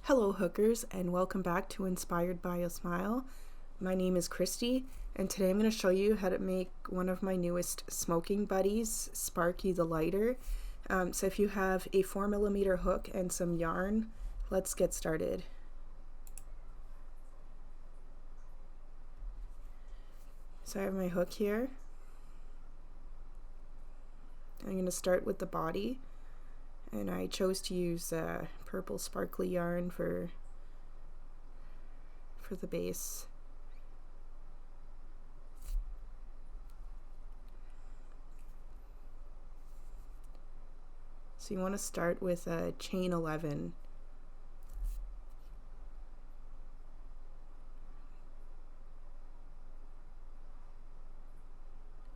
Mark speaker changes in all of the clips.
Speaker 1: Hello hookers, and welcome back to Inspired by a Smile. My name is Christy, and today I'm going to show you how to make one of my newest smoking buddies, Sparky the lighter. So if you have a 4mm hook and some yarn, let's get started. So I have my hook here. I'm going to start with the body, and I chose to use purple sparkly yarn for the base. So you want to start with a chain 11.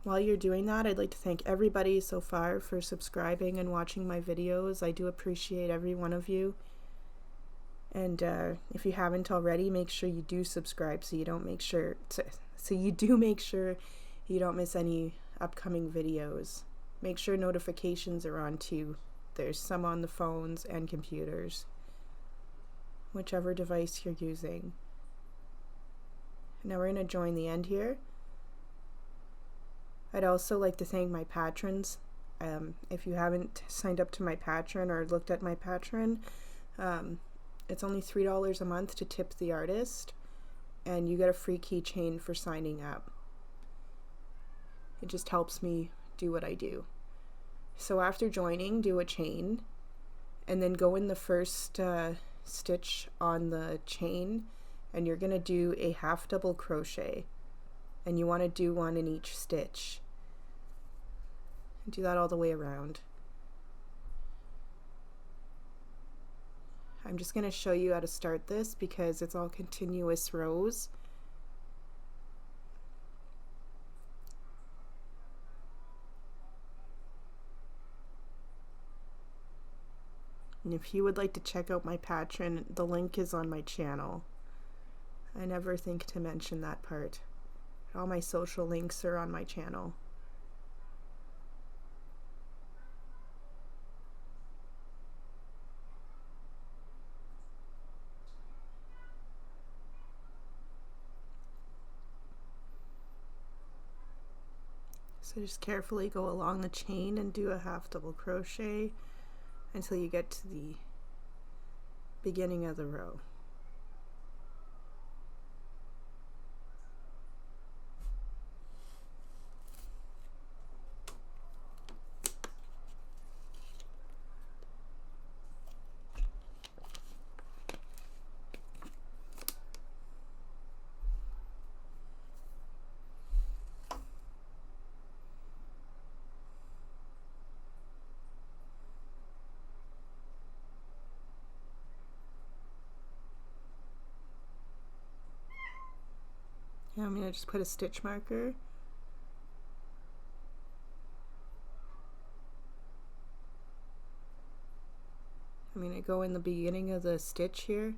Speaker 1: While you're doing that, I'd like to thank everybody so far for subscribing and watching my videos. I do appreciate every one of you. And if you haven't already, make sure you do subscribe so you don't make sure you don't miss any upcoming videos. Make sure notifications are on too. There's some on the phones and computers, whichever device you're using. Now we're going to join the end here. I'd also like to thank my patrons. If you haven't signed up to my Patreon or looked at my Patreon, it's only $3 a month to tip the artist, and you get a free keychain for signing up. It just helps me do what I do. So after joining, do a chain, and then go in the first stitch on the chain, and you're going to do a half double crochet, and you want to do one in each stitch. Do that all the way around. I'm just going to show you how to start this because it's all continuous rows. And if you would like to check out my Patreon, the link is on my channel. I never think to mention that part. All my social links are on my channel. So just carefully go along the chain and do a half double crochet until you get to the beginning of the row. I'm going to just put a stitch marker. I'm going to go in the beginning of the stitch here.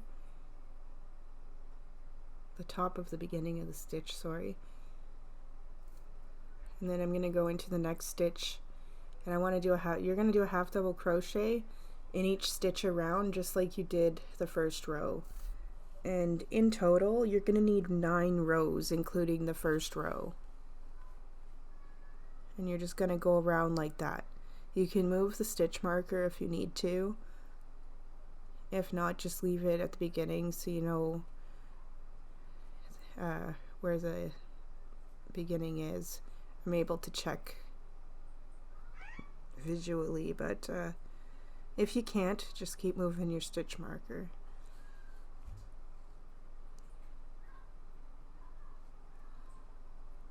Speaker 1: The top of the beginning of the stitch, sorry. And then I'm going to go into the next stitch, and I want to do you're going to do a half double crochet in each stitch around, just like you did the first row. And in total, you're going to need 9 rows, including the first row. And you're just going to go around like that. You can move the stitch marker if you need to. If not, just leave it at the beginning so you know where the beginning is. I'm able to check visually, but if you can't, just keep moving your stitch marker.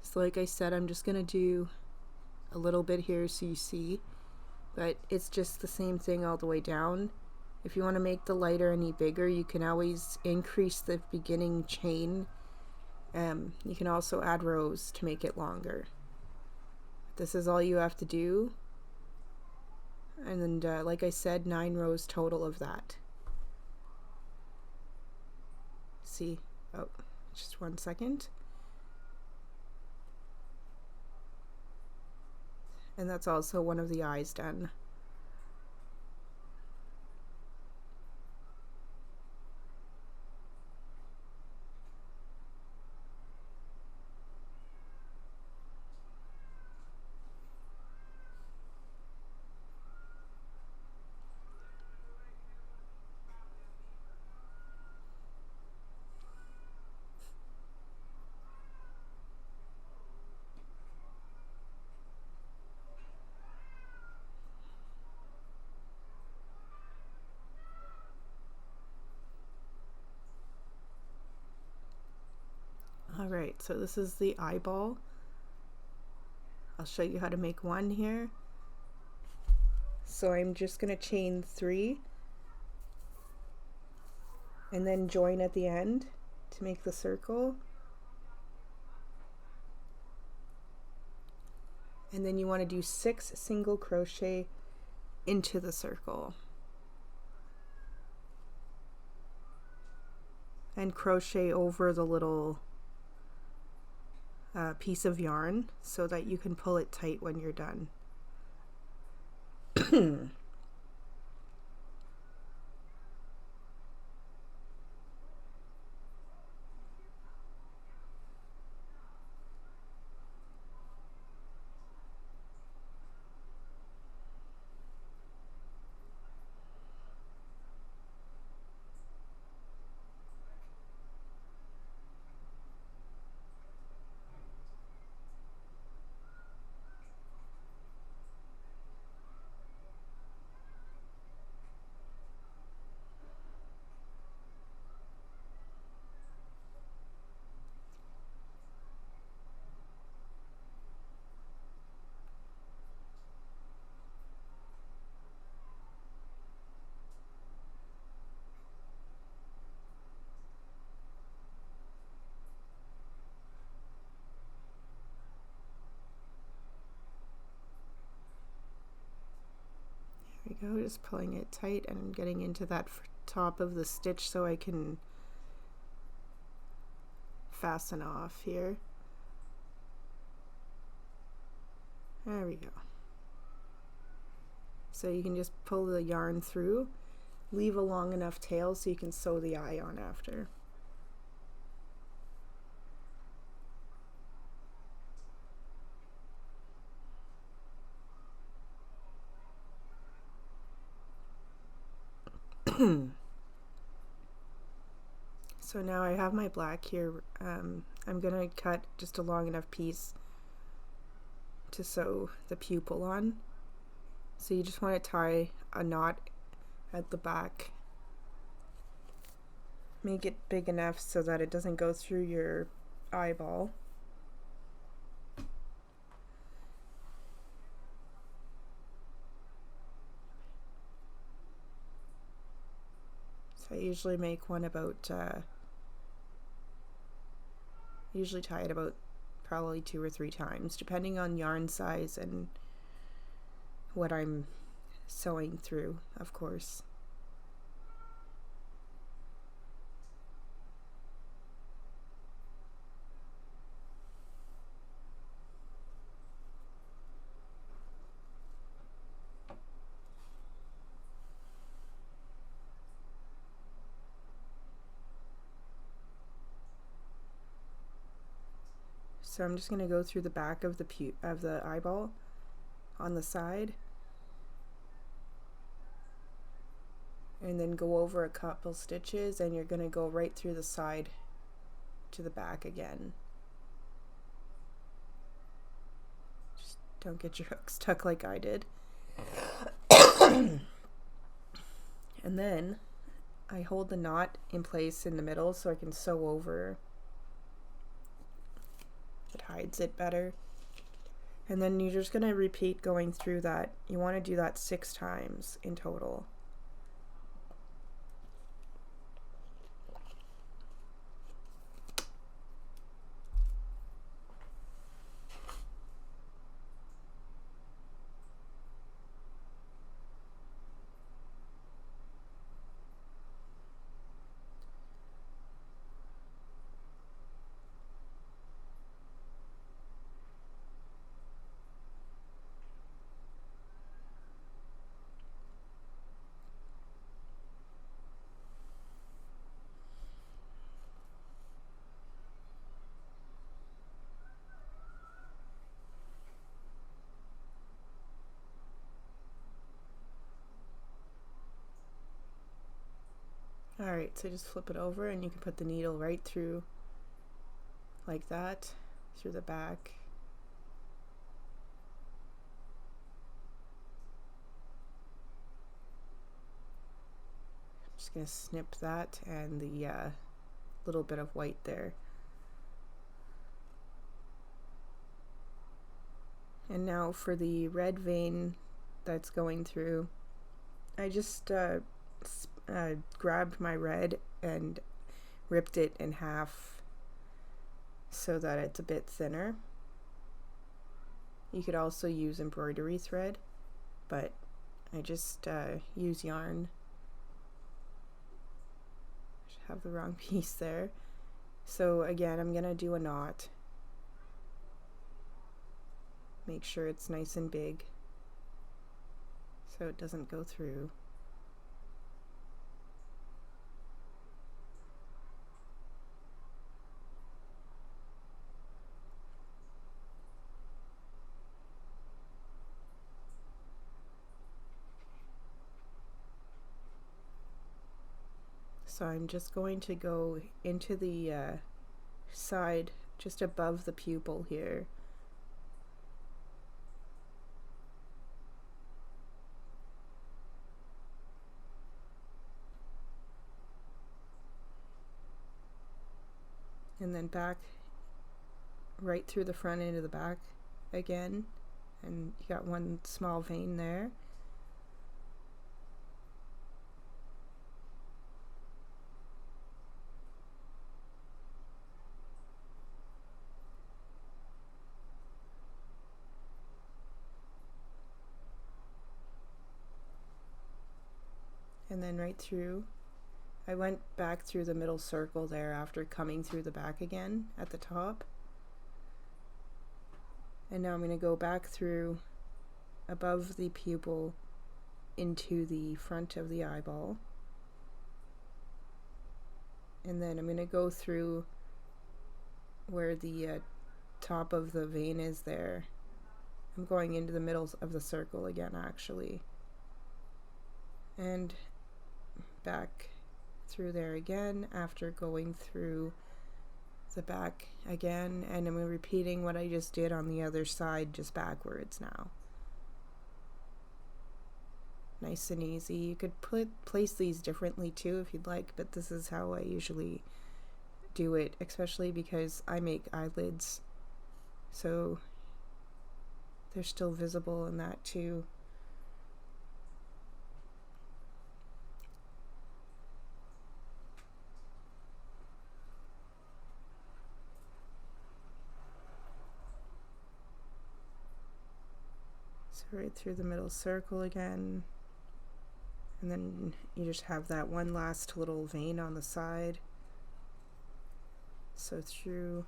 Speaker 1: So like I said, I'm just going to do a little bit here so you see, but it's just the same thing all the way down. If you want to make the lighter any bigger, you can always increase the beginning chain. You can also add rows to make it longer. This is all you have to do. And then, like I said, 9 rows total of that. See? Oh, just 1 second. And that's also one of the eyes done. Alright, so this is the eyeball. I'll show you how to make one here. So I'm just going to chain 3 and then join at the end to make the circle. And then you want to do 6 single crochet into the circle. And crochet over the little piece of yarn so that you can pull it tight when you're done. There we go, just pulling it tight and getting into that top of the stitch so I can fasten off here. There we go. So you can just pull the yarn through, leave a long enough tail so you can sew the eye on after. So now I have my black here. I'm gonna cut just a long enough piece to sew the pupil on. So you just want to tie a knot at the back. Make it big enough so that it doesn't go through your eyeball. So I usually make one about, usually tie it about probably 2 or 3 times, depending on yarn size and what I'm sewing through, of course. So I'm just going to go through the back of the eyeball on the side, and then go over a couple stitches, and you're going to go right through the side to the back again. Just don't get your hook stuck like I did. And then I hold the knot in place in the middle so I can sew over. It hides it better. And then you're just going to repeat going through that. You want to do that 6 times in total. Alright, so just flip it over and you can put the needle right through like that, through the back. I'm just going to snip that and the little bit of white there. And now for the red vein that's going through, I just grabbed my red and ripped it in half so that it's a bit thinner. You could also use embroidery thread, but I just use yarn. I should have the wrong piece there. So again, I'm gonna do a knot. Make sure it's nice and big so it doesn't go through. So I'm just going to go into the side just above the pupil here. And then back right through the front into the back again, and you got one small vein there. And then right through, I went back through the middle circle there after coming through the back again at the top. And now I'm going to go back through above the pupil into the front of the eyeball. And then I'm going to go through where the top of the vein is there. I'm going into the middle of the circle again, actually. And back through there again after going through the back again, and I'm repeating what I just did on the other side, just backwards now. Nice and easy. You could place these differently too if you'd like, but this is how I usually do it, especially because I make eyelids, so they're still visible in that too. So right through the middle circle again, and then you just have that one last little vein on the side. So through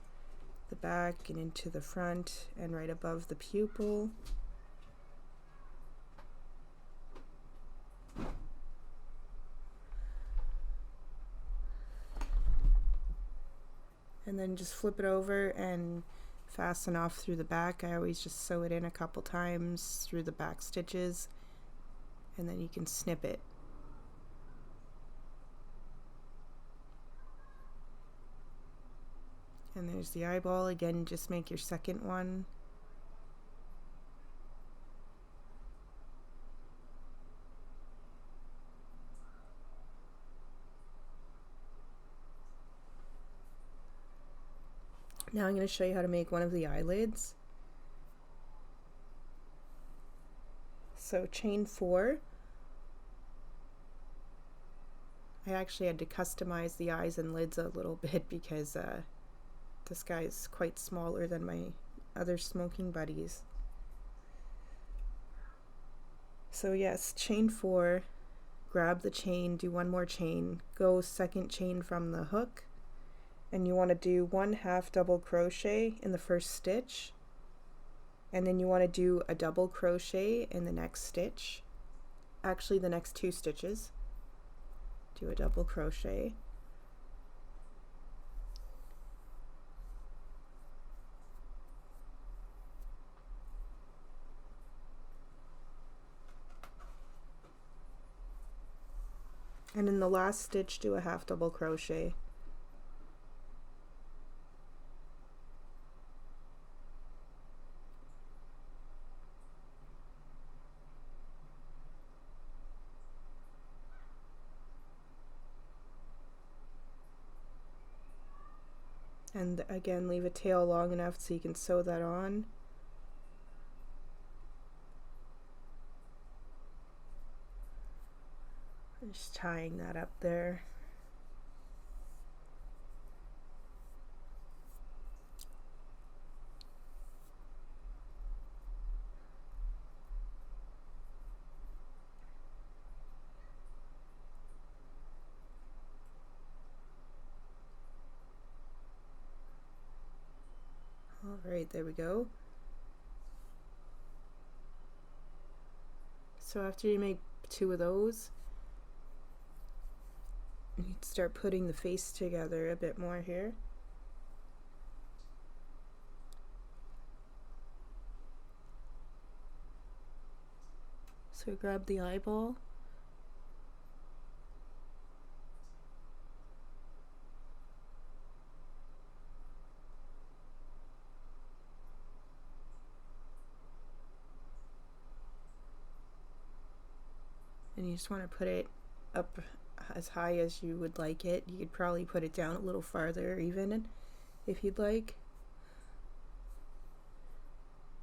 Speaker 1: the back and into the front and right above the pupil. And then just flip it over and fasten off through the back. I always just sew it in a couple times through the back stitches, and then you can snip it. And there's the eyeball again, just make your second one. Now I'm going to show you how to make one of the eyelids. So chain 4. I actually had to customize the eyes and lids a little bit because this guy is quite smaller than my other smoking buddies. So yes, chain 4, grab the chain, do one more chain, go second chain from the hook, and you want to do 1/2 double crochet in the first stitch, and then you want to do a double crochet in the next stitch, actually the next 2 stitches. Do a double crochet, and in the last stitch do a 1/2 double crochet. And again, leave a tail long enough so you can sew that on. Just tying that up there. All right, there we go. So after you make 2 of those, you start putting the face together a bit more here. So grab the eyeball. And you just want to put it up as high as you would like it. You could probably put it down a little farther even if you'd like.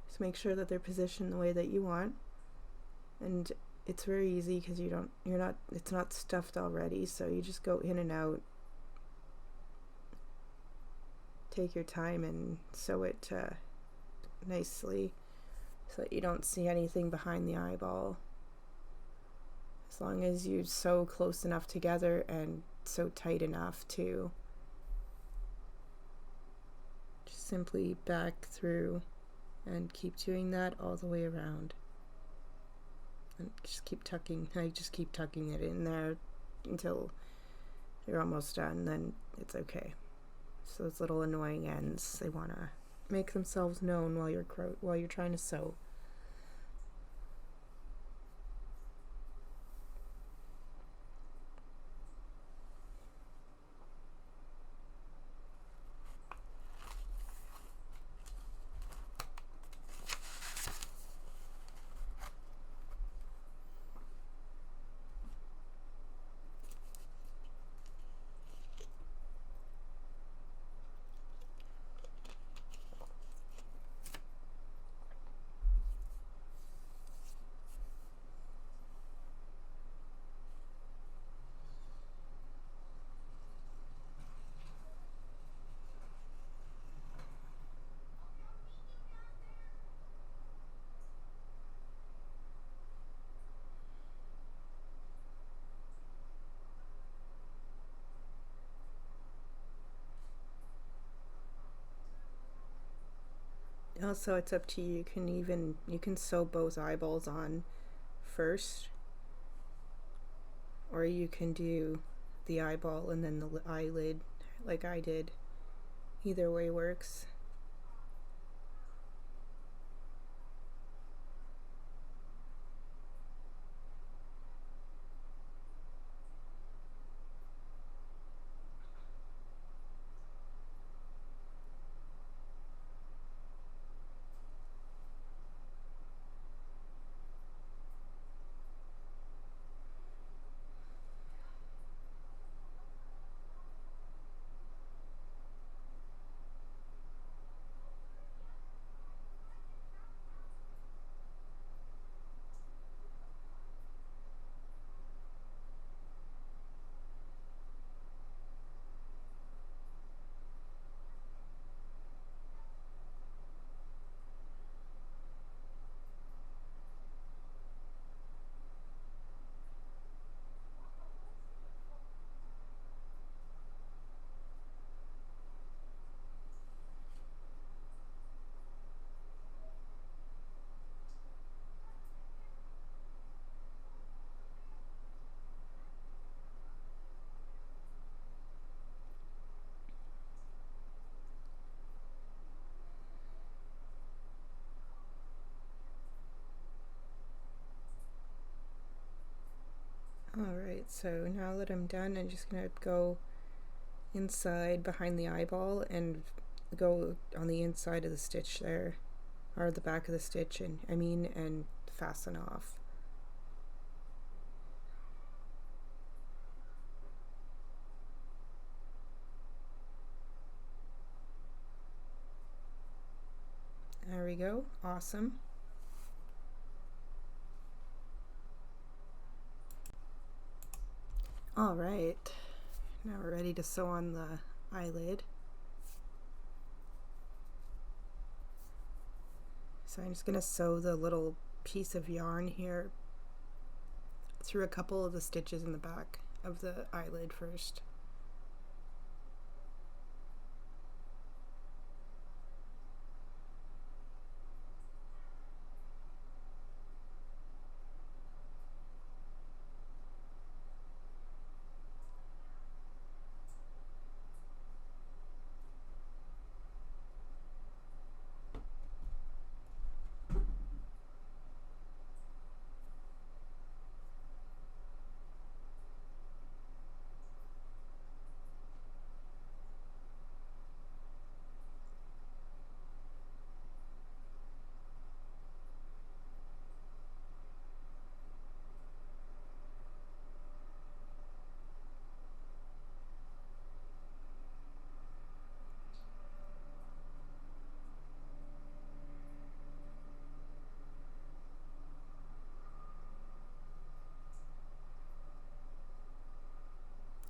Speaker 1: Just make sure that they're positioned the way that you want. And it's very easy because it's not stuffed already, so you just go in and out. Take your time and sew it nicely so that you don't see anything behind the eyeball. As long as you sew close enough together and sew tight enough to just simply back through and keep doing that all the way around. And just keep tucking, just keep tucking it in there until you're almost done, then it's okay. So those little annoying ends, they want to make themselves known while you're trying to sew. Also, it's up to you. You can sew both eyeballs on first, or you can do the eyeball and then the eyelid like I did. Either way works. Alright, so now that I'm done, I'm just going to go inside behind the eyeball and go on the inside of the stitch there, or the back of the stitch, and fasten off. There we go, awesome. All right, now we're ready to sew on the eyelid. So I'm just going to sew the little piece of yarn here through a couple of the stitches in the back of the eyelid first.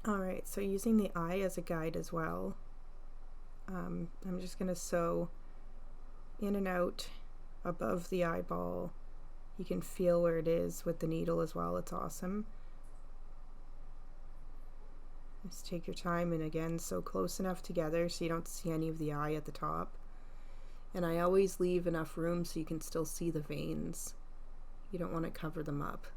Speaker 1: Alright, so using the eye as a guide as well, I'm just going to sew in and out above the eyeball. You can feel where it is with the needle as well, it's awesome. Just take your time, and again, sew close enough together so you don't see any of the eye at the top. And I always leave enough room so you can still see the veins. You don't want to cover them up.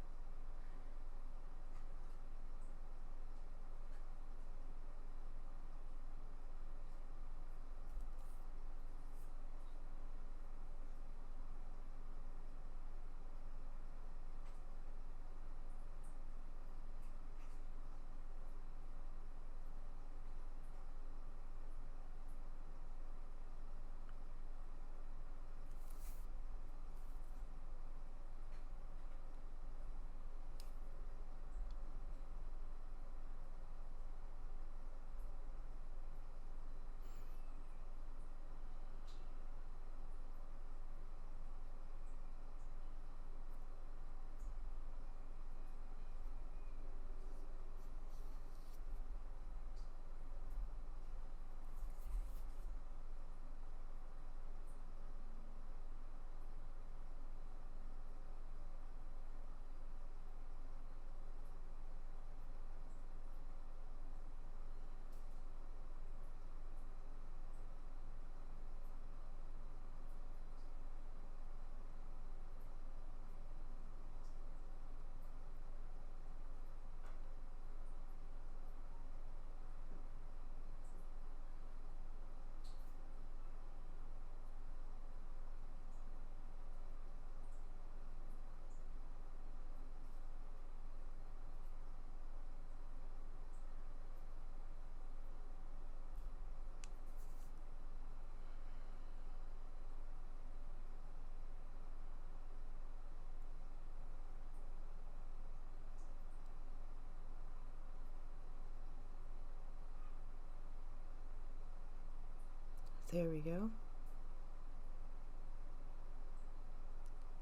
Speaker 1: There we go.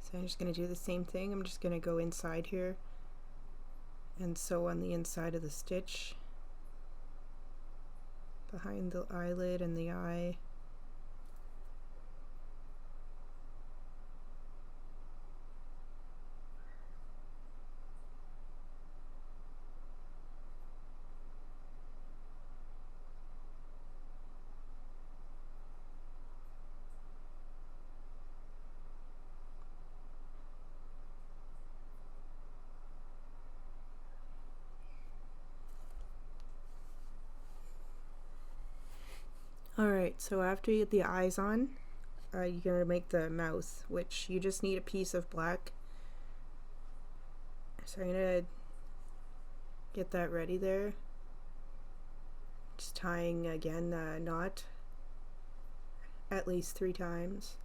Speaker 1: So I'm just going to do the same thing. I'm just going to go inside here and sew on the inside of the stitch behind the eyelid and the eye. Alright, so after you get the eyes on, you're going to make the mouth, which you just need a piece of black. So I'm going to get that ready there. Just tying again the knot at least 3 times.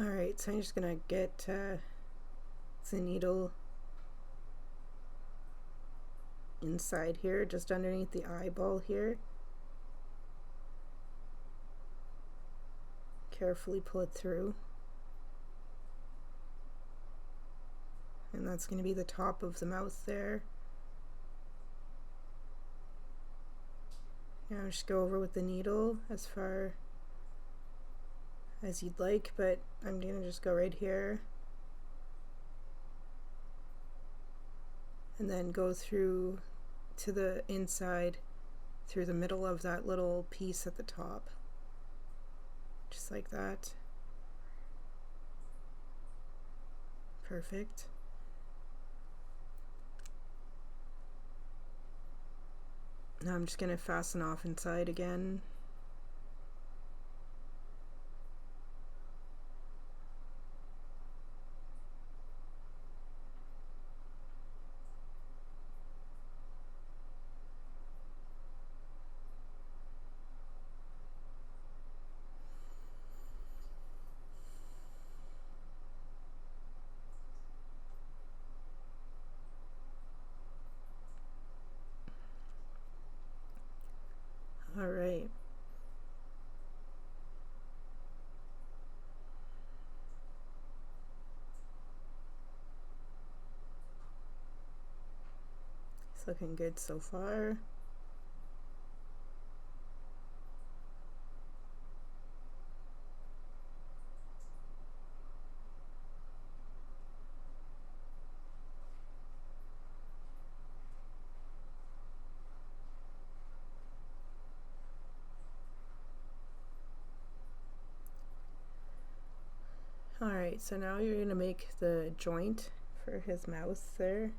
Speaker 1: Alright, so I'm just gonna get the needle inside here, just underneath the eyeball here. Carefully pull it through. And that's going to be the top of the mouth there. Now just go over with the needle as far as you'd like, but I'm going to just go right here. And then go through to the inside, through the middle of that little piece at the top. Just like that. Perfect. Now I'm just going to fasten off inside again. All right. It's looking good so far. Alright, so now you're going to make the joint for his mouth there.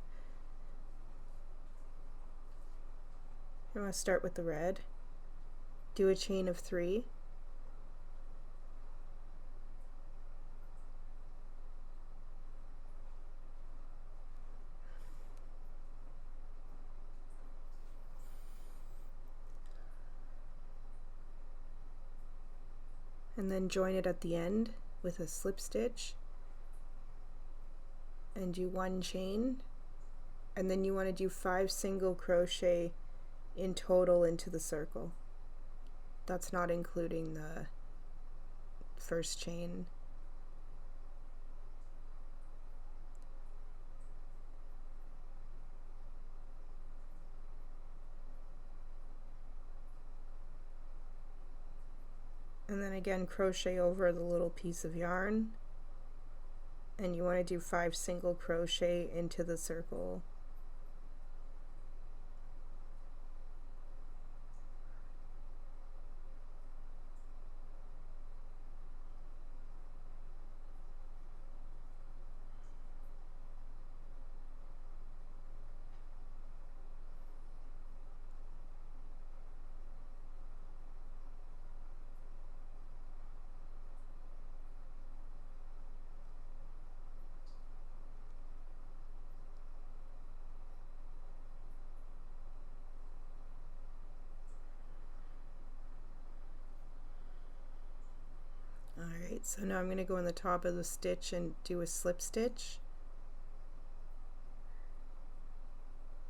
Speaker 1: You want to start with the red. Do a chain of 3. And then join it at the end with a slip stitch and do 1 chain, and then you want to do 5 single crochet in total into the circle. That's not including the first chain. And then again crochet over the little piece of yarn, and you want to do 5 single crochet into the circle. Alright, so now I'm going to go on the top of the stitch and do a slip stitch.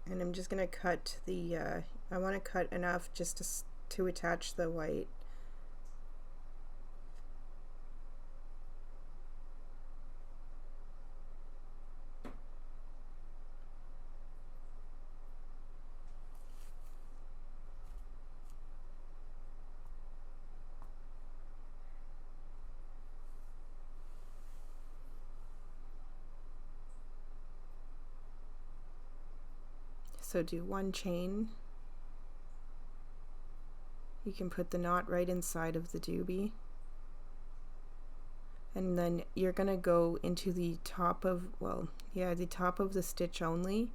Speaker 1: And I'm just going to cut the, I want to cut enough just to attach the white. So do 1 chain. You can put the knot right inside of the doobie. And then you're going to go into the top of, the top of the stitch only,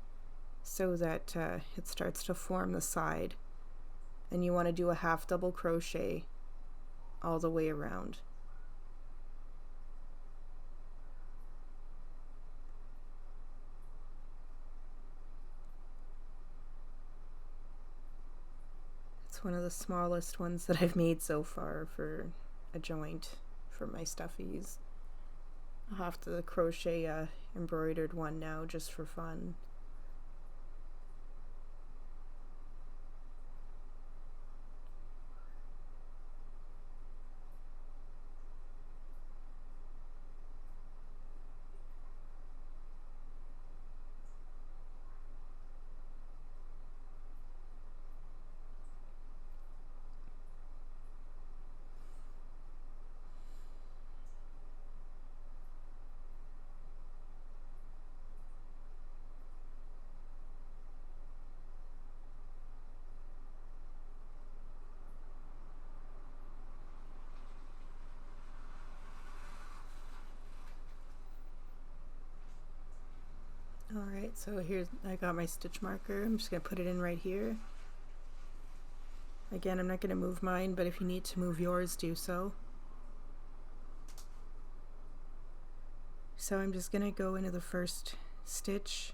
Speaker 1: so that it starts to form the side. And you want to do a half double crochet all the way around. One of the smallest ones that I've made so far for a joint for my stuffies. I'll have to crochet a embroidered one now just for fun. Alright, so here's, I got my stitch marker. I'm just going to put it in right here. Again, I'm not going to move mine, but if you need to move yours, do so. So I'm just going to go into the first stitch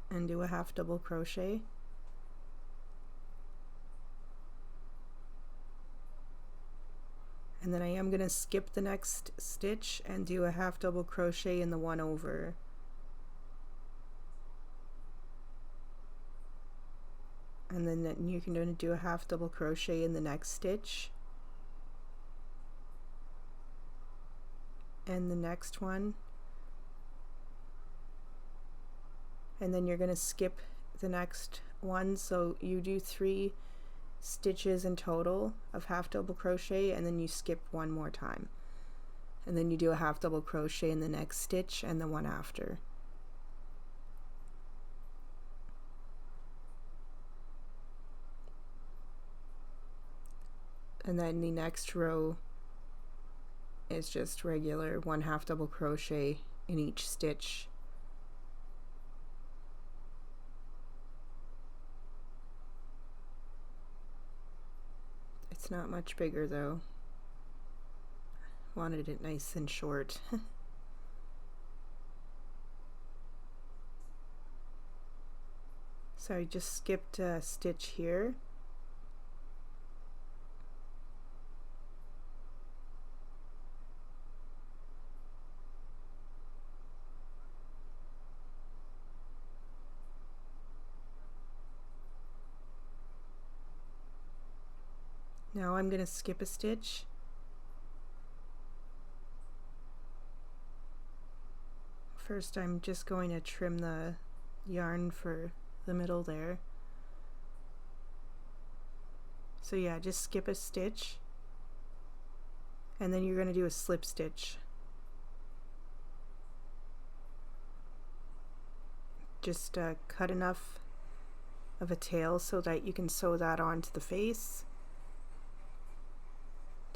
Speaker 1: and do a half double crochet. And then I am going to skip the next stitch and do a half double crochet in the one over. And then you can do a half double crochet in the next stitch. And the next one. And then you're going to skip the next one, so you do 3 stitches in total of half double crochet, and then you skip one more time, and then you do a half double crochet in the next stitch and the one after. And then the next row is just regular 1 half double crochet in each stitch. It's not much bigger though. Wanted it nice and short. So I just skipped a stitch here. Now I'm going to skip a stitch. First I'm just going to trim the yarn for the middle there. So yeah, just skip a stitch, and then you're going to do a slip stitch. Just cut enough of a tail so that you can sew that onto the face.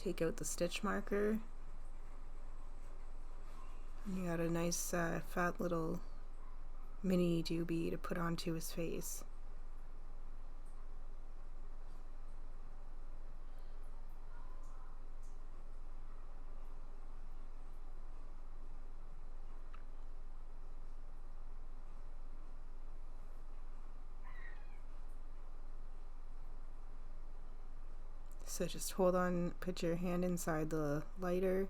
Speaker 1: Take out the stitch marker, and you got a nice fat little mini doobie to put onto his face. So just hold on, put your hand inside the lighter,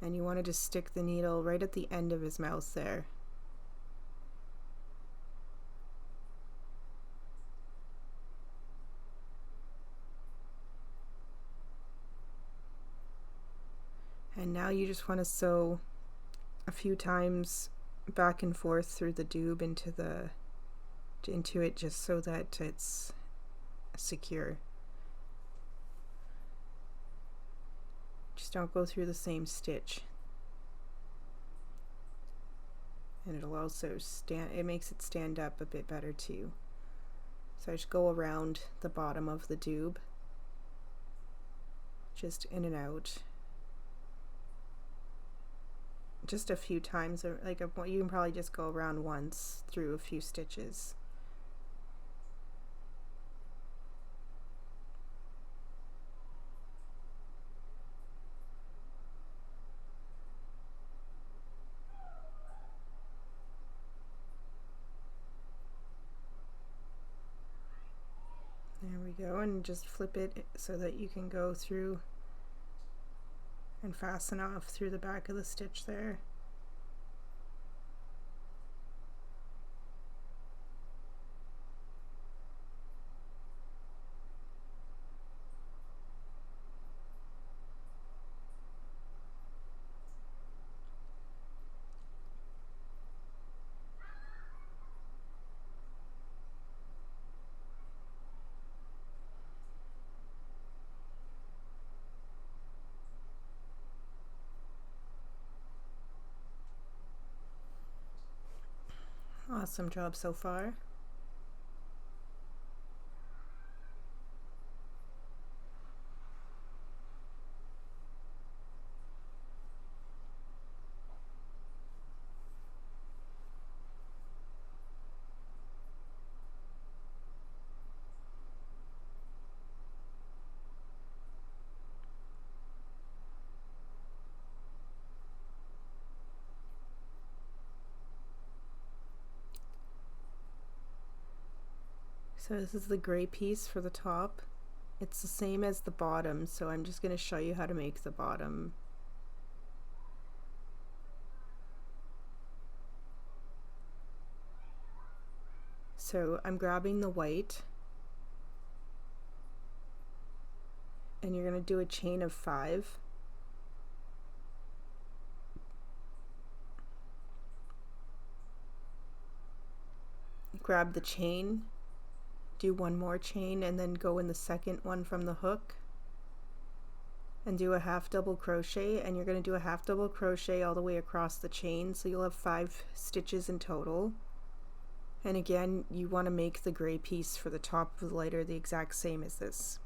Speaker 1: and you want to just stick the needle right at the end of his mouth there. And now you just want to sew a few times back and forth through the doob into it, just so that it's secure. Just don't go through the same stitch. And it'll also it makes it stand up a bit better too. So I just go around the bottom of the doob, just in and out. Just a few times, like you can probably just go around once through a few stitches. There we you go, and just flip it so that you can go through and fasten off through the back of the stitch there. Awesome job so far. So this is the gray piece for the top. It's the same as the bottom, so I'm just going to show you how to make the bottom. So I'm grabbing the white, and you're going to do a chain of 5. Grab the chain, do one more chain, and then go in the second one from the hook and do a half double crochet, and you're going to do a half double crochet all the way across the chain, so you'll have 5 stitches in total. And again, you want to make the gray piece for the top of the lighter the exact same as this.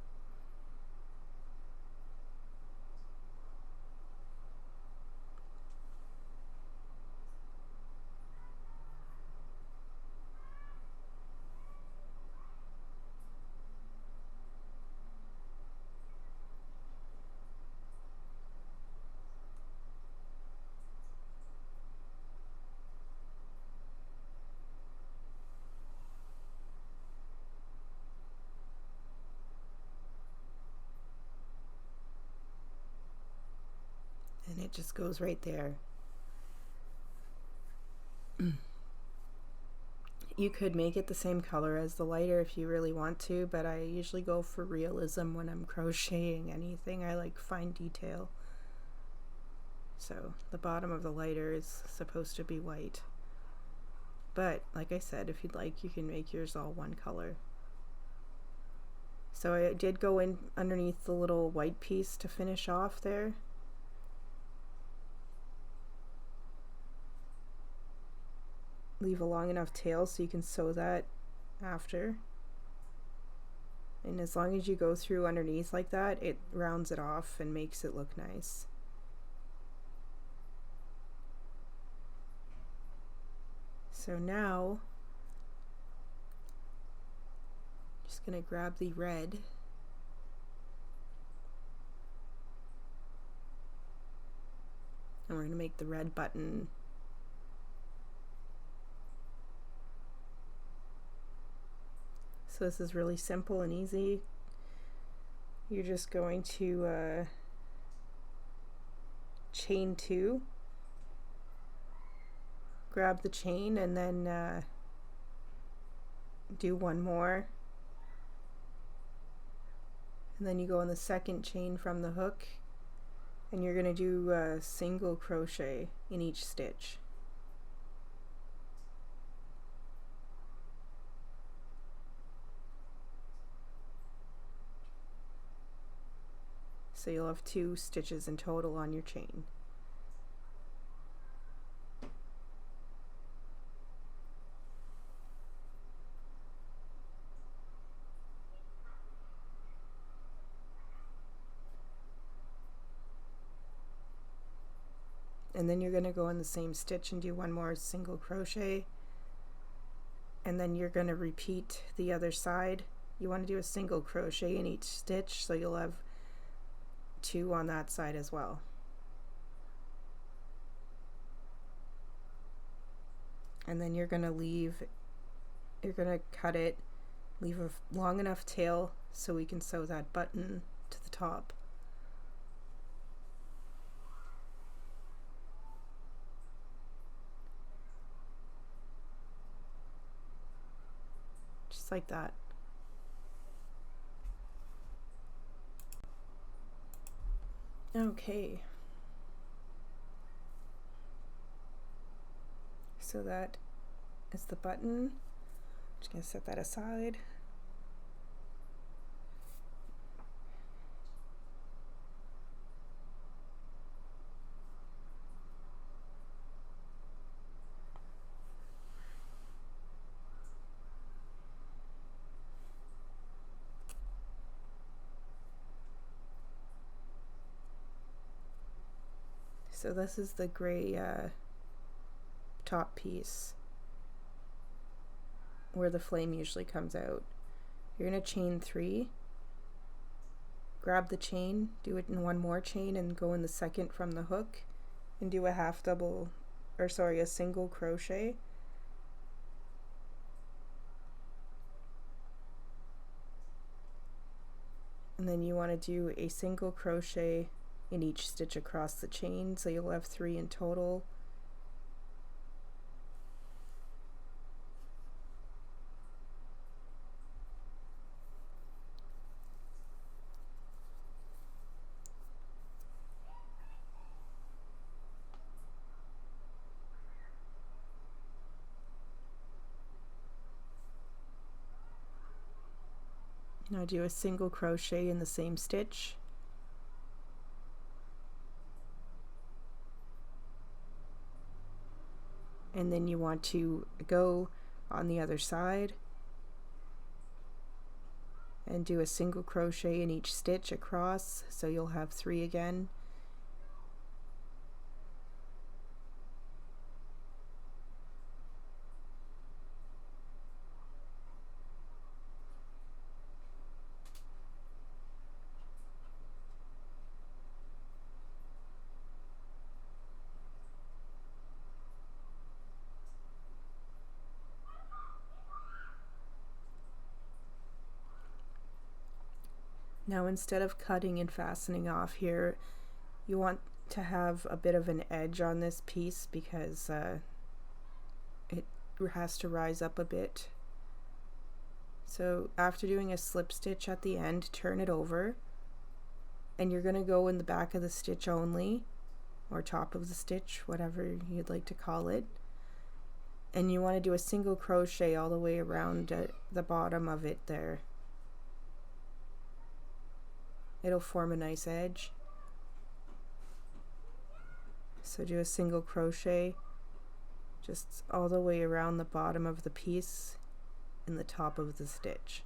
Speaker 1: And it just goes right there. You could make it the same color as the lighter if you really want to, but I usually go for realism when I'm crocheting anything. I like fine detail. So the bottom of the lighter is supposed to be white. But like I said, if you'd like, you can make yours all one color. So I did go in underneath the little white piece to finish off there. Leave a long enough tail so you can sew that after. And as long as you go through underneath like that, it rounds it off and makes it look nice. So now, just gonna grab the red . And we're gonna make the red button . So this is really simple and easy. You're just going to chain 2, grab the chain, and then do one more, and then you go on the second chain from the hook, and you're going to do a single crochet in each stitch. So you'll have 2 stitches in total on your chain. And then you're going to go in the same stitch and do one more single crochet, and then you're going to repeat the other side. You want to do a single crochet in each stitch, so you'll have 2 on that side as well. And then you're going to cut it Leave a long enough tail so we can sew that button to the top. Just like that. Okay. So that is the button. Just gonna set that aside. So this is the gray top piece where the flame usually comes out. You're going to chain 3, grab the chain, do it in one more chain and go in the second from the hook and do a single crochet. And then you want to do a single crochet in each stitch across the chain, so you'll have 3 in total. Now do a single crochet in the same stitch. And then you want to go on the other side and do a single crochet in each stitch across, so you'll have 3 again. Now instead of cutting and fastening off here, you want to have a bit of an edge on this piece because it has to rise up a bit. So after doing a slip stitch at the end, turn it over and you're going to go in the back of the stitch only, or top of the stitch, whatever you'd like to call it. And you want to do a single crochet all the way around the bottom of it there. It'll form a nice edge. So do a single crochet just all the way around the bottom of the piece in the top of the stitch.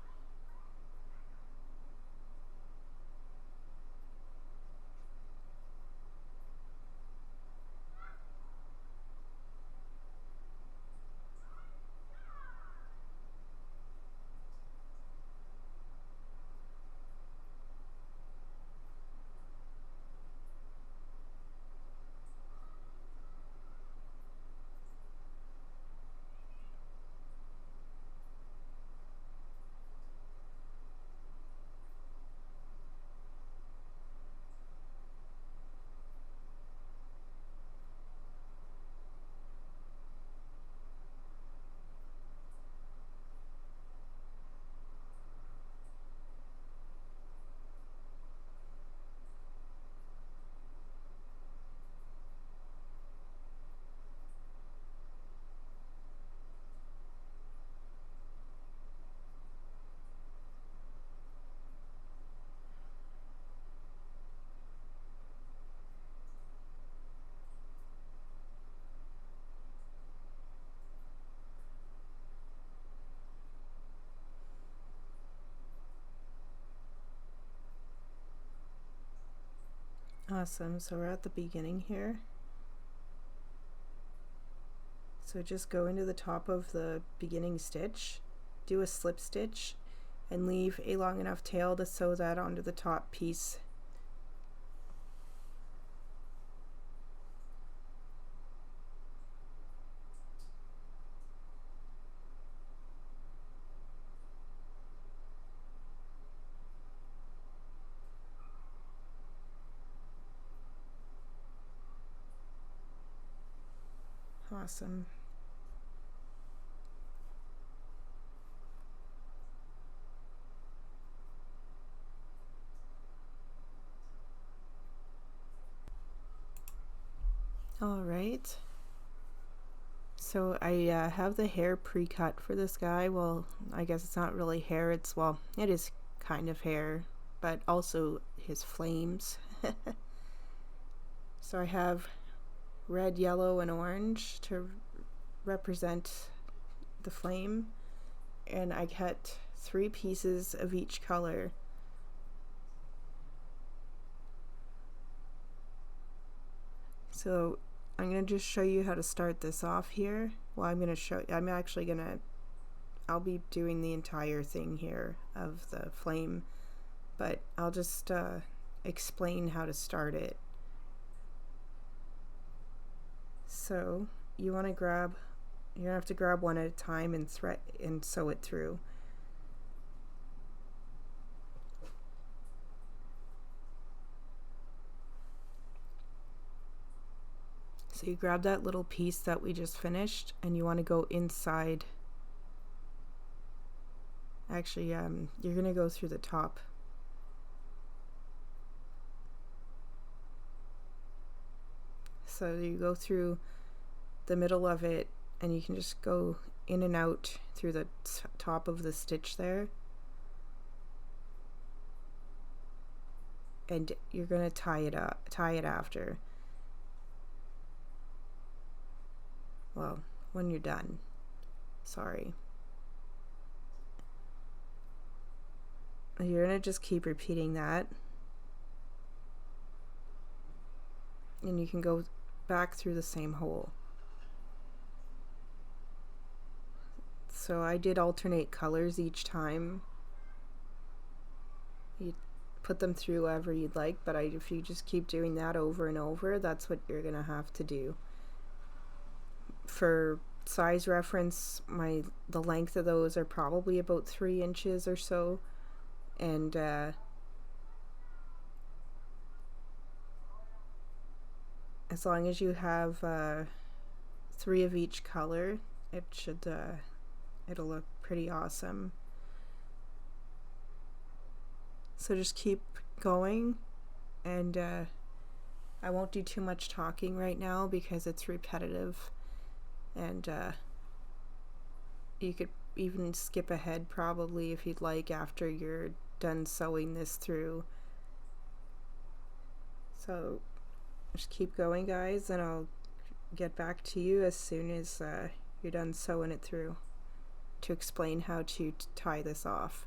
Speaker 1: Awesome, so we're at the beginning here. So just go into the top of the beginning stitch, do a slip stitch, and leave a long enough tail to sew that onto the top piece. Awesome. All right. So I have the hair pre-cut for this guy. Well, I guess it's not really hair. It's, well, it is kind of hair, but also his flames. So I have red, yellow, and orange to represent the flame. And I cut 3 pieces of each color. So I'm going to just show you how to start this off here. Well, I'll be doing the entire thing here of the flame, but I'll just explain how to start it. So you're gonna have to grab one at a time and sew it through. So you grab that little piece that we just finished and you want to go inside. Actually, you're gonna go through the top. So you go through the middle of it and you can just go in and out through the top of the stitch there. And you're gonna tie it after. Well, when you're done. Sorry. You're gonna just keep repeating that. And you can go back through the same hole. So I did alternate colors each time. You put them through wherever you'd like, but if you just keep doing that over and over, that's what you're gonna have to do. For size reference, the length of those are probably about 3 inches or so, and as long as you have 3 of each color, it'll look pretty awesome. So just keep going, and I won't do too much talking right now because it's repetitive, and you could even skip ahead probably if you'd like after you're done sewing this through. So just keep going, guys, and I'll get back to you as soon as you're done sewing it through to explain how to tie this off.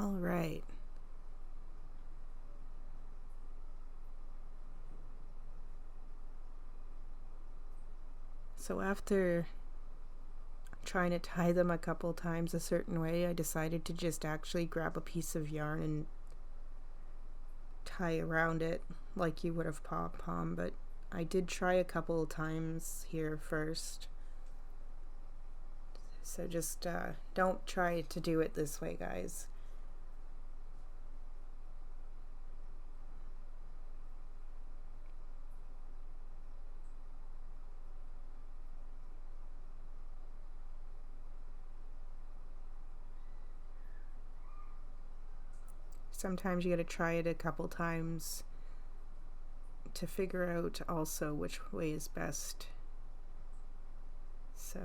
Speaker 1: All right. So after trying to tie them a couple times a certain way, I decided to just actually grab a piece of yarn and tie around it like you would have pom-pom, but I did try a couple of times here first. So just don't try to do it this way, guys. Sometimes you got to try it a couple times to figure out also which way is best. So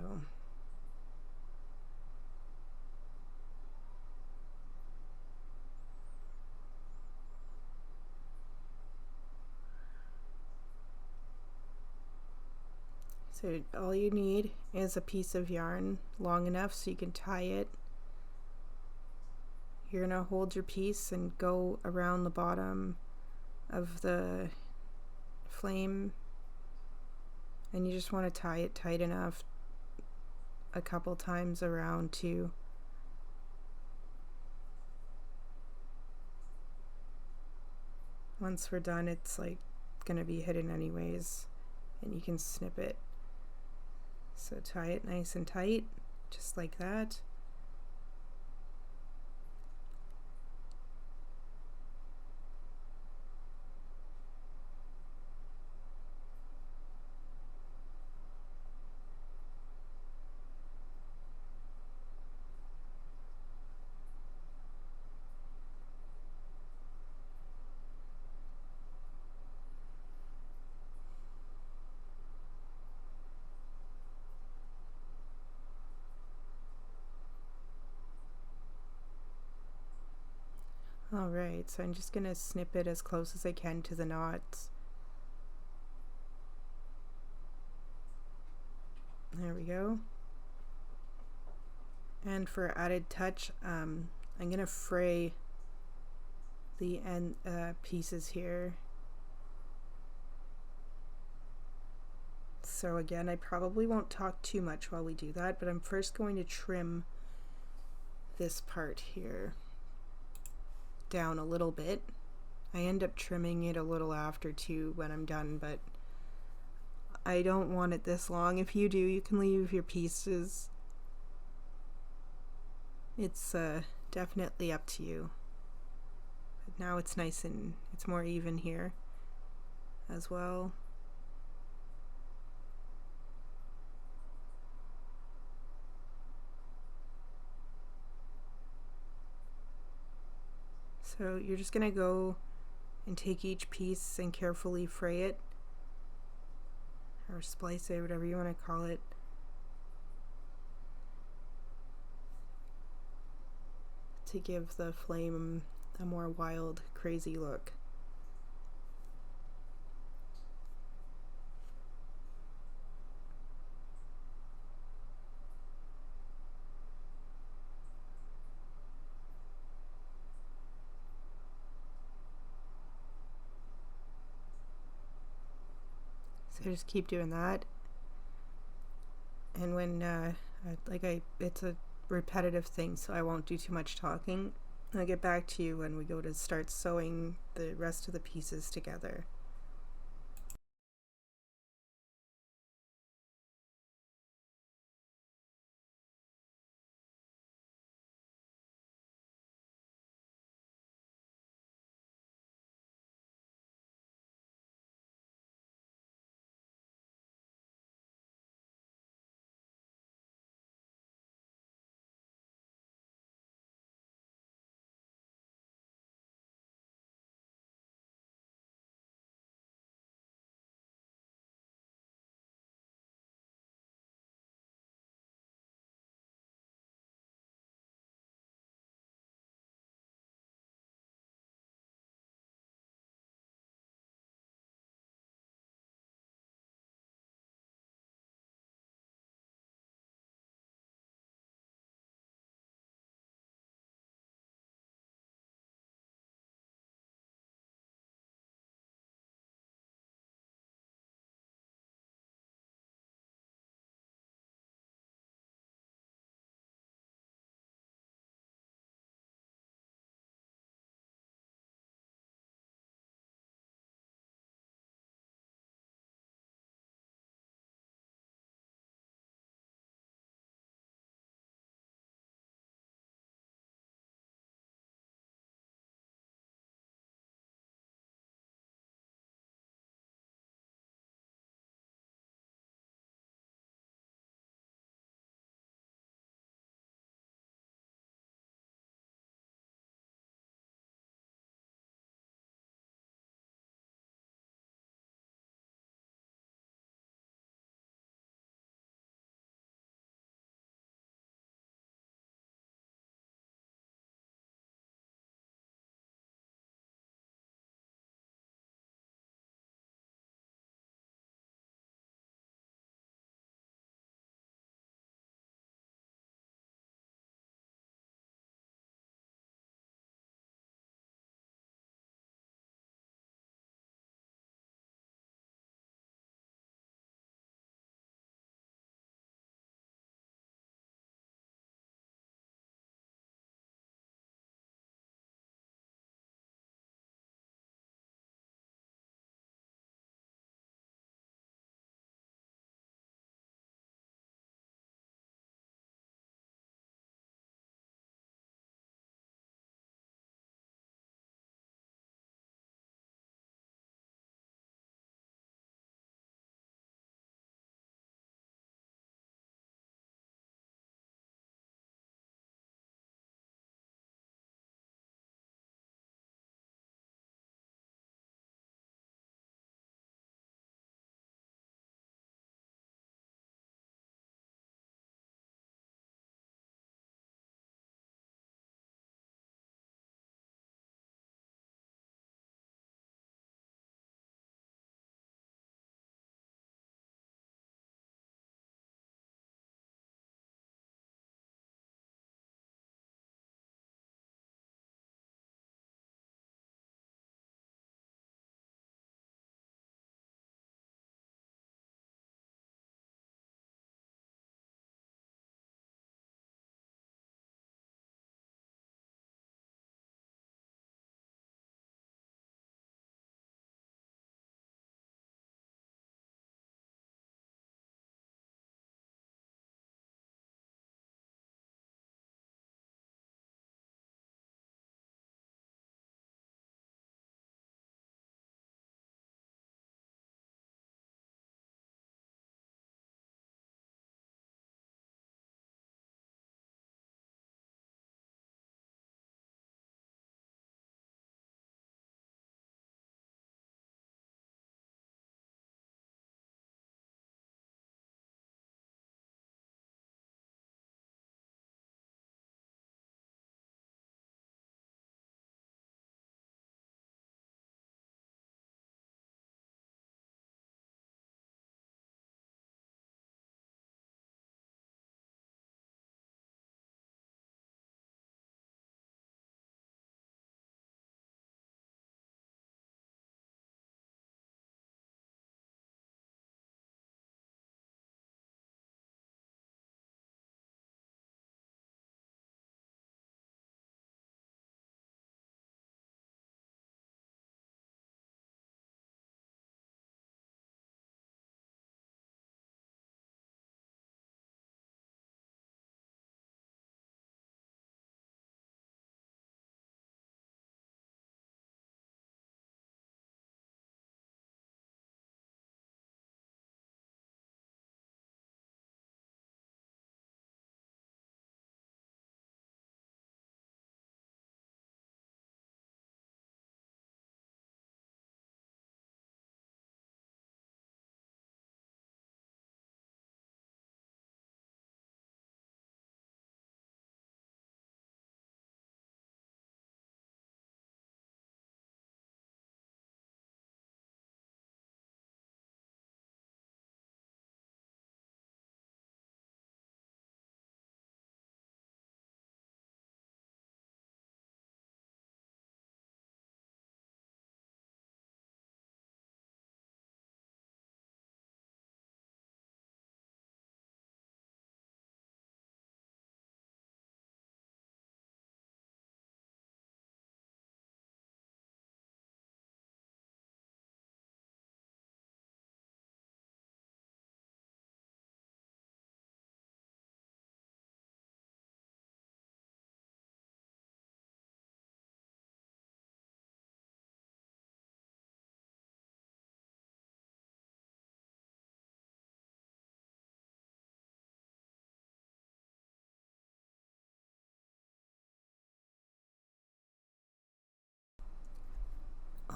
Speaker 1: all you need is a piece of yarn long enough so you can tie it. You're going to hold your piece and go around the bottom of the flame, and you just want to tie it tight enough a couple times around too. Once we're done, it's like going to be hidden anyways, and you can snip it. So tie it nice and tight, just like that. Alright, so I'm just going to snip it as close as I can to the knots. There we go. And for added touch, I'm going to fray the end pieces here. So again, I probably won't talk too much while we do that, but I'm first going to trim this part here down a little bit. I end up trimming it a little after too when I'm done, but I don't want it this long. If you do, you can leave your pieces. It's definitely up to you. But now it's nice and it's more even here as well. So you're just going to go and take each piece and carefully fray it, or splice it, whatever you want to call it. To give the flame a more wild, crazy look. So just keep doing that, and when it's a repetitive thing, so I won't do too much talking. I'll get back to you when we go to start sewing the rest of the pieces together.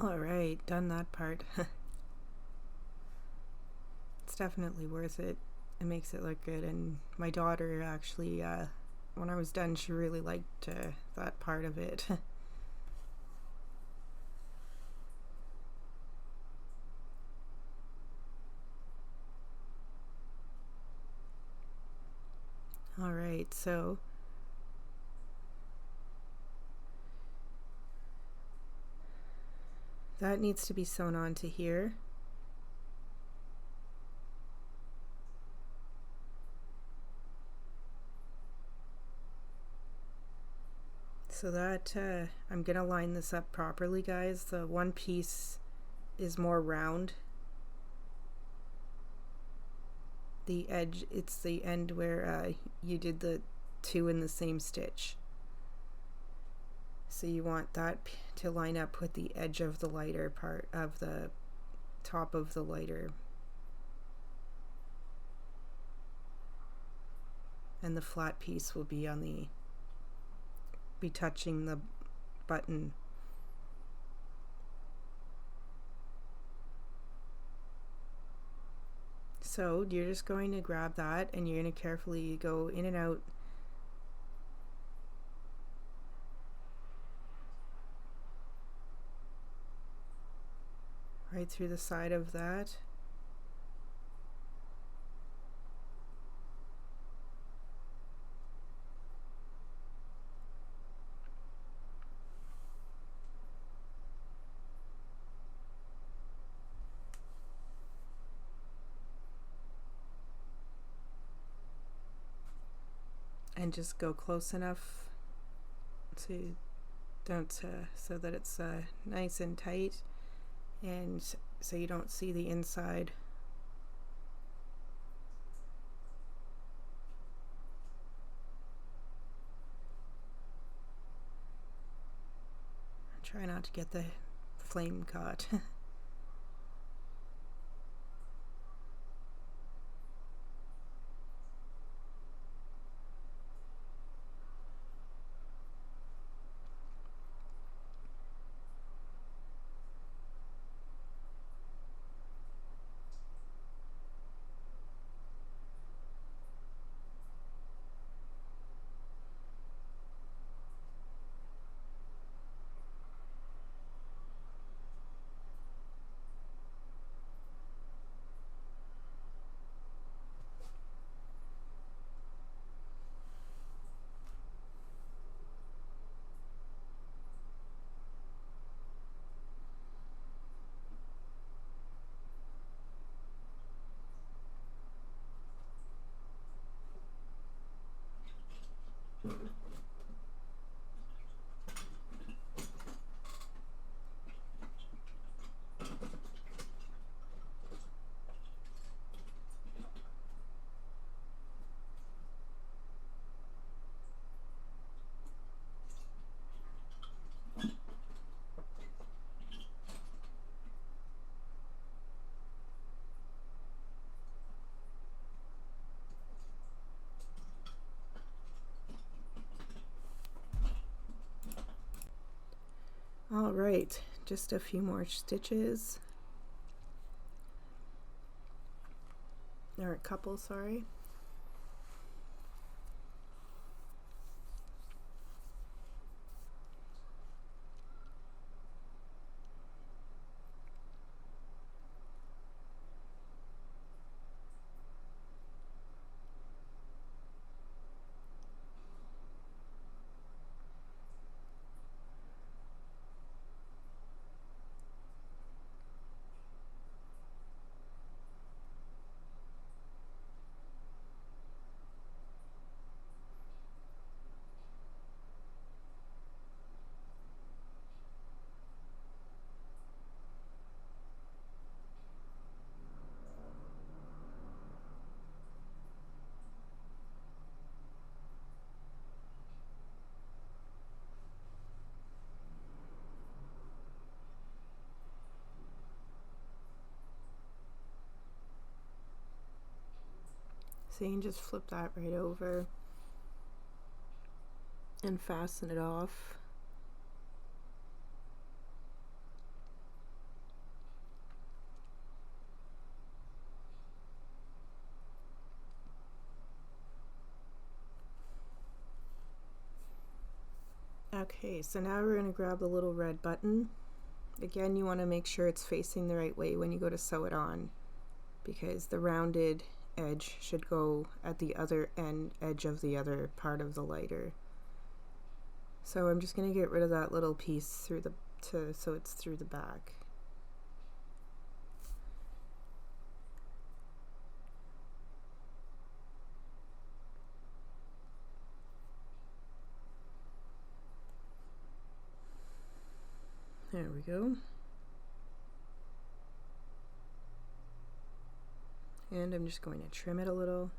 Speaker 1: Alright, done that part. It's definitely worth it. It makes it look good, and my daughter actually, when I was done, she really liked that part of it. Alright, so that needs to be sewn onto here. So that, I'm gonna line this up properly, guys. The one piece is more round. The edge, it's the end where you did the two in the same stitch. So you want that to line up with the edge of the lighter part of the top of the lighter. And the flat piece will be on the, be touching the button. So you're just going to grab that and you're going to carefully go in and out right through the side of that. And just go close enough to don't so that it's nice and tight, and so you don't see the inside. Try not to get the flame caught. All right, just a few more stitches, or a couple, sorry. So you can just flip that right over and fasten it off. Okay, so now we're going to grab the little red button. Again, you want to make sure it's facing the right way when you go to sew it on, because the rounded edge should go at the other edge of the other part of the lighter. So I'm just going to get rid of that little piece through the so it's through the back. There we go. And I'm just going to trim it a little.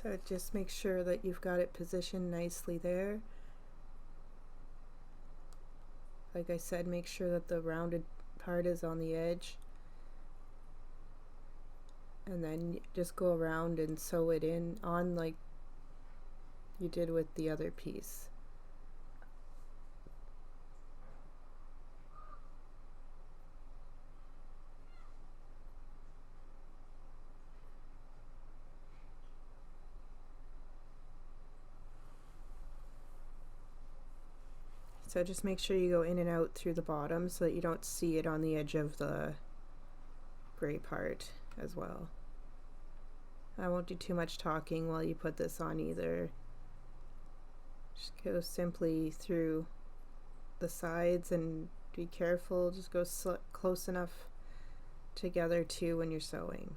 Speaker 1: So just make sure that you've got it positioned nicely there. Like I said, make sure that the rounded part is on the edge. And then just go around and sew it in on like you did with the other piece. So just make sure you go in and out through the bottom so that you don't see it on the edge of the gray part as well. I won't do too much talking while you put this on either. Just go simply through the sides and be careful, just go close enough together too when you're sewing.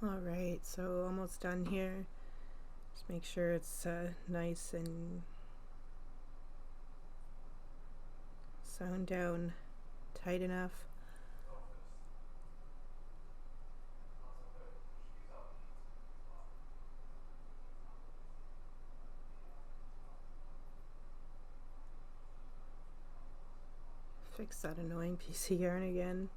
Speaker 1: Alright, so almost done here. Just make sure it's nice and sewn down tight enough. Fix that annoying piece of yarn again.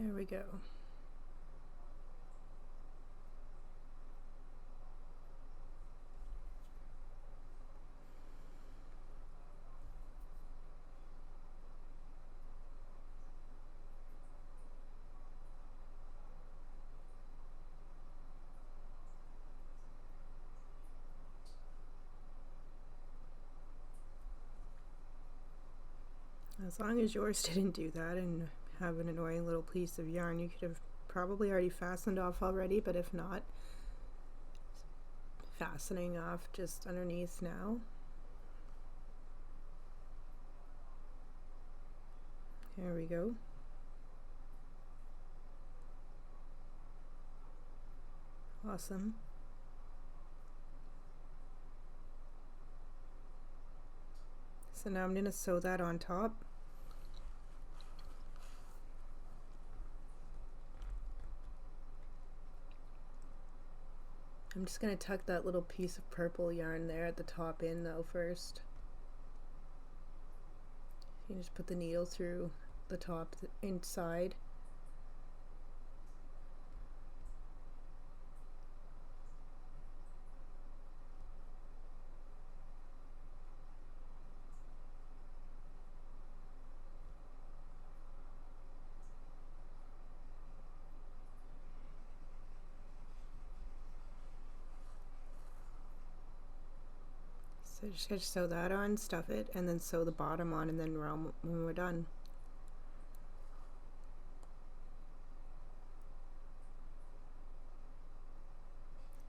Speaker 1: There we go. As long as yours didn't do that and have an annoying little piece of yarn, you could have probably already fastened off already, but if not, fastening off just underneath now. There we go. Awesome. So now I'm going to sew that on top. I'm just going to tuck that little piece of purple yarn there at the top in though first. You just put the needle through the top inside. So just gotta sew that on, stuff it, and then sew the bottom on, and then round when we're done.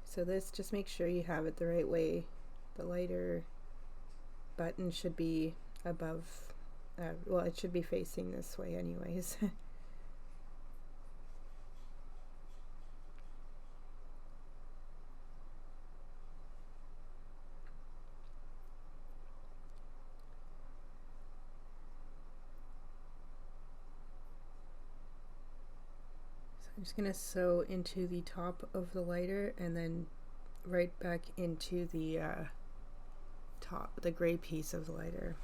Speaker 1: So this, just make sure you have it the right way. The lighter button should be above, well, it should be facing this way anyways. I'm just going to sew into the top of the lighter and then right back into the the gray piece of the lighter,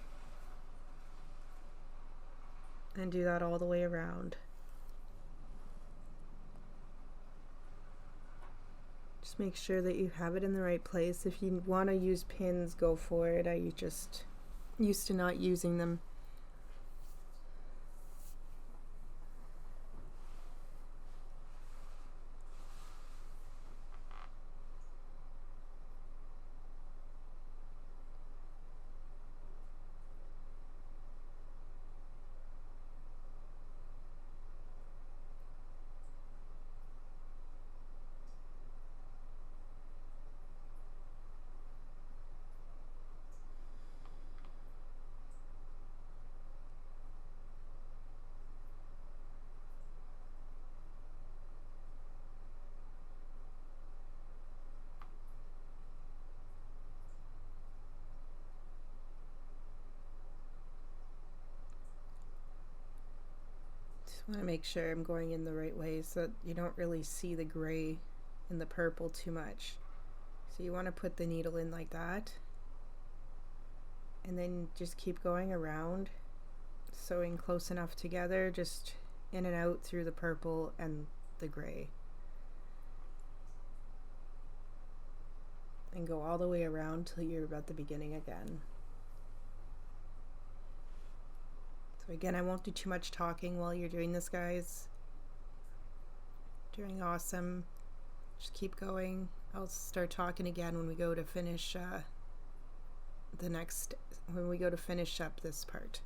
Speaker 1: and do that all the way around. Just make sure that you have it in the right place. If you want to use pins, go for it. I just used to not using them. I want to make sure I'm going in the right way so that you don't really see the gray and the purple too much. So you want to put the needle in like that, and then just keep going around, sewing close enough together, just in and out through the purple and the gray, and go all the way around till you're at the beginning again. So again, I won't do too much talking while you're doing this, guys. Doing awesome. Just keep going. I'll start talking again when we go to finish when we go to finish up this part.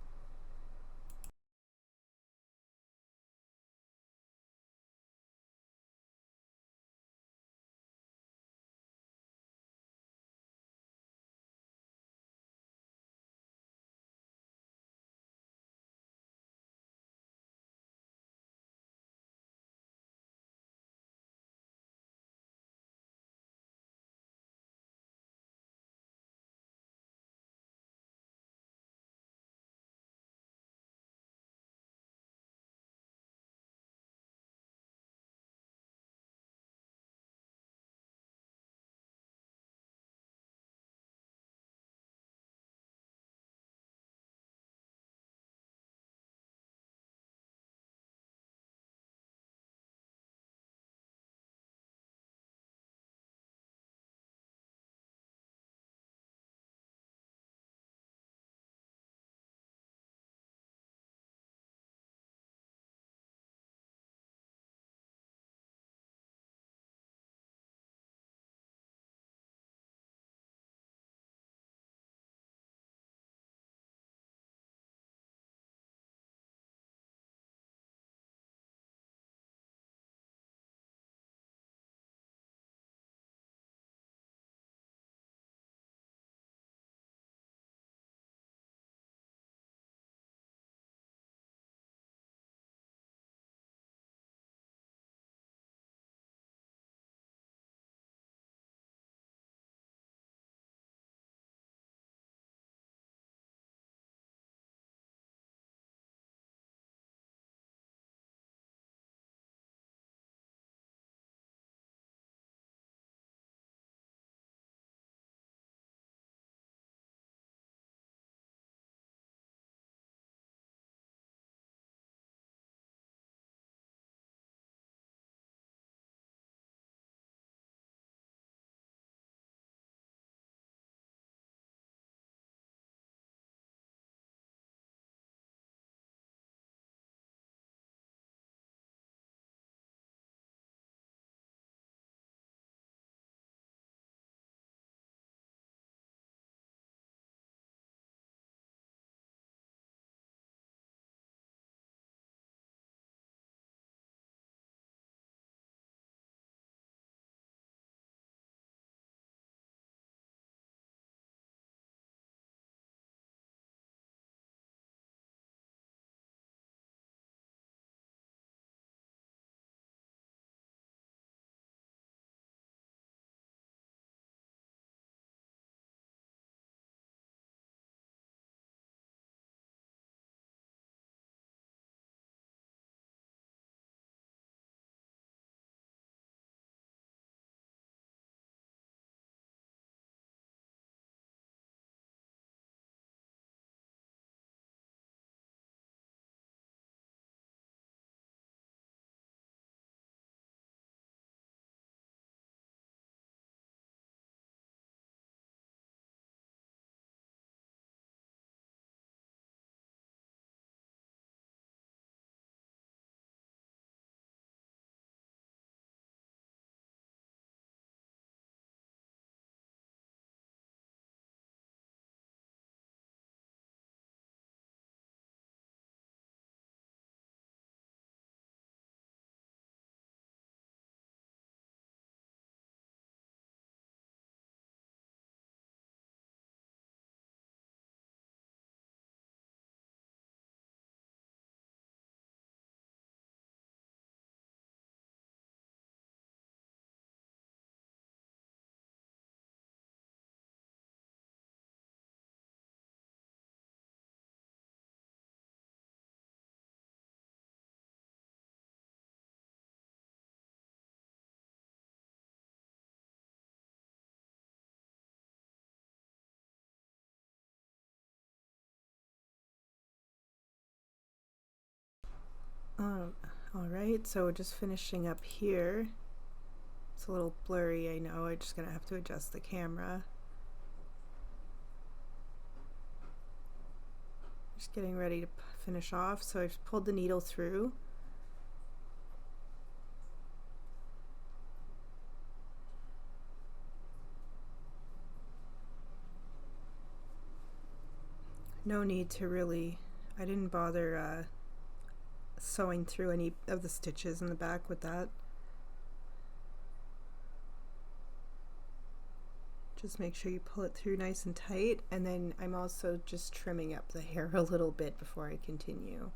Speaker 1: Alright, so we're just finishing up here. It's a little blurry, I know. I'm just gonna have to adjust the camera. Just getting ready to finish off, so I've pulled the needle through. No need to really, I didn't bother sewing through any of the stitches in the back with that. Just make sure you pull it through nice and tight, and then I'm also just trimming up the hair a little bit before I continue.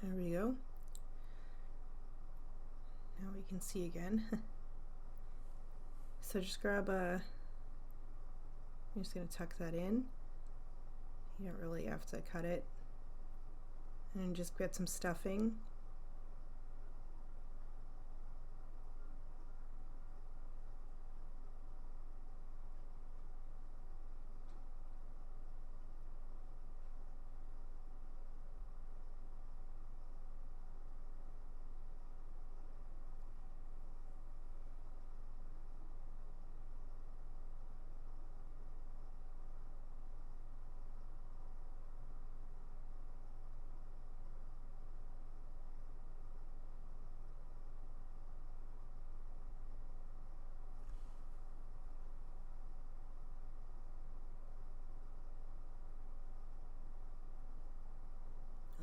Speaker 1: There we go. Now we can see again. So just grab I'm just going to tuck that in. You don't really have to cut it. And just get some stuffing.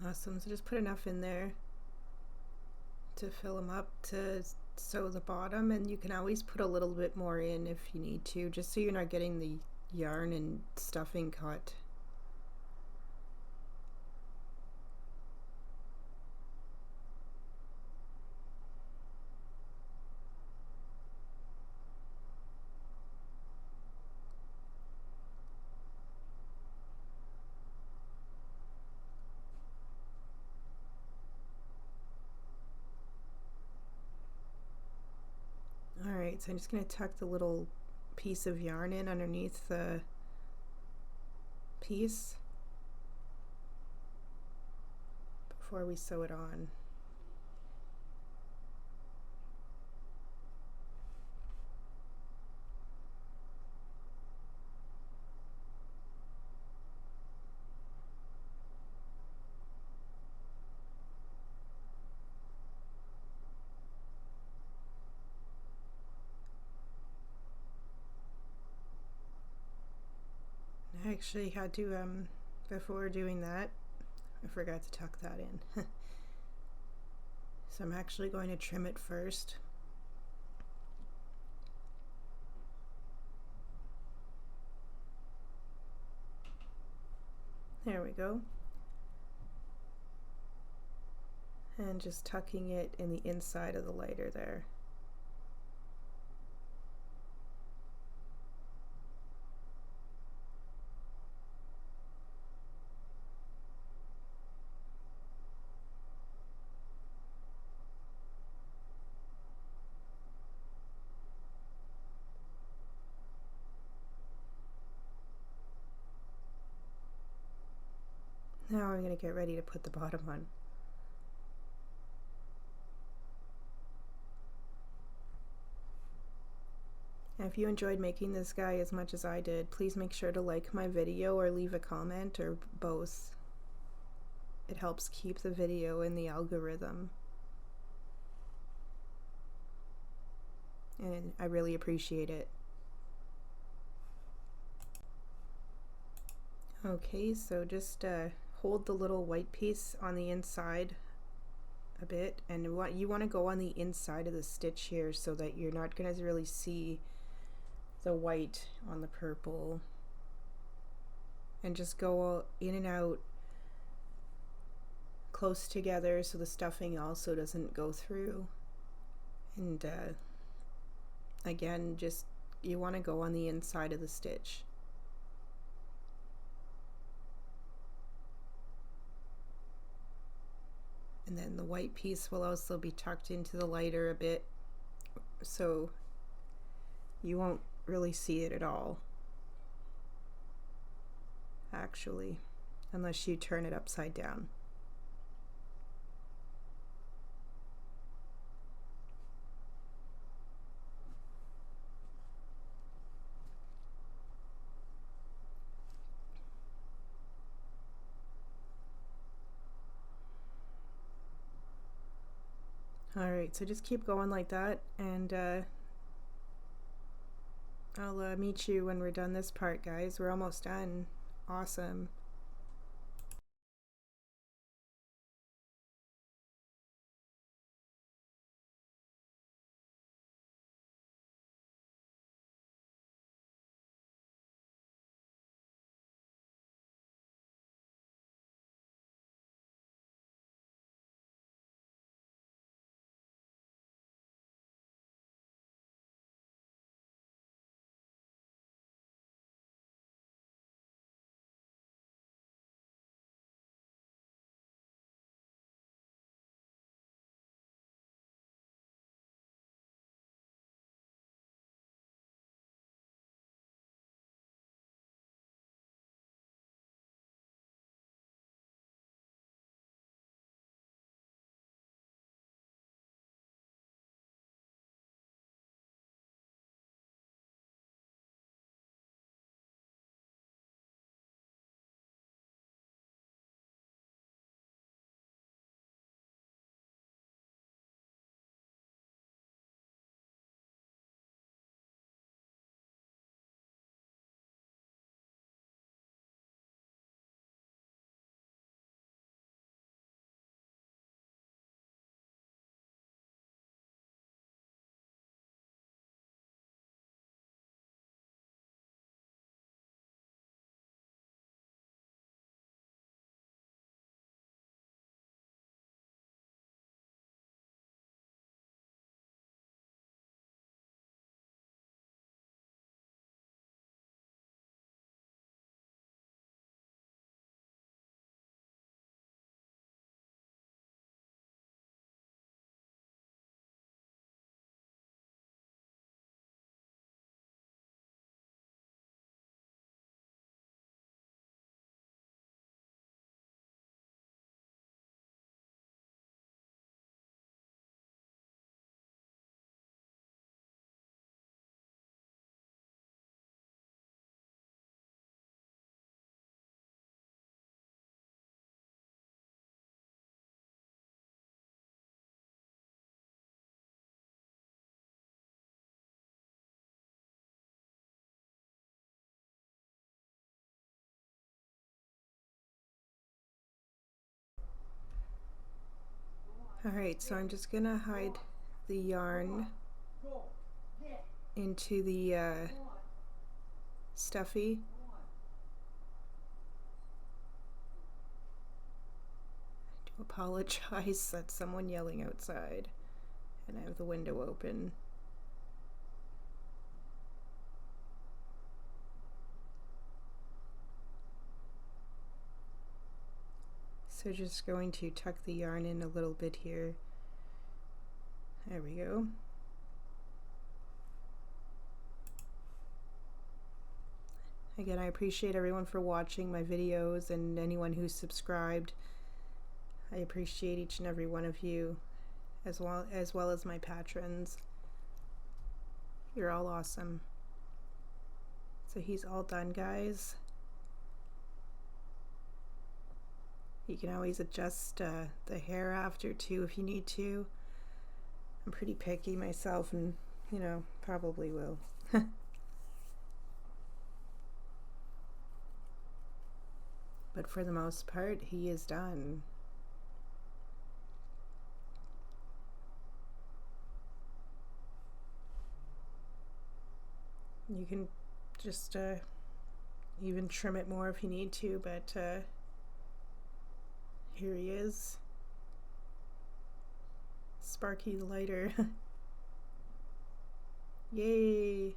Speaker 1: Awesome, so just put enough in there to fill them up to sew the bottom, and you can always put a little bit more in if you need to, just so you're not getting the yarn and stuffing caught. Alright, so I'm just going to tuck the little piece of yarn in underneath the piece before we sew it on. I actually had to, before doing that, I forgot to tuck that in. So I'm actually going to trim it first. There we go. And just tucking it in the inside of the lighter there. Now I'm going to get ready to put the bottom on. And if you enjoyed making this guy as much as I did, please make sure to like my video or leave a comment, or both. It helps keep the video in the algorithm. And I really appreciate it. Okay, so just hold the little white piece on the inside a bit, and you want to go on the inside of the stitch here so that you're not going to really see the white on the purple, and just go in and out close together so the stuffing also doesn't go through. And again, just you want to go on the inside of the stitch. And then the white piece will also be tucked into the lighter a bit, so you won't really see it at all, actually, unless you turn it upside down. Alright, so just keep going like that, and I'll meet you when we're done this part, guys. We're almost done. Awesome. Alright, so I'm just gonna hide the yarn into the stuffy. I do apologize, that's someone yelling outside, and I have the window open. So just going to tuck the yarn in a little bit here. There we go. Again, I appreciate everyone for watching my videos and anyone who's subscribed. I appreciate each and every one of you, as well as my patrons. You're all awesome. So he's all done, guys. You can always adjust the hair after too if you need to. I'm pretty picky myself, and you know, probably will. But for the most part, he is done. You can just even trim it more if you need to, but here he is. Sparky the lighter. Yay!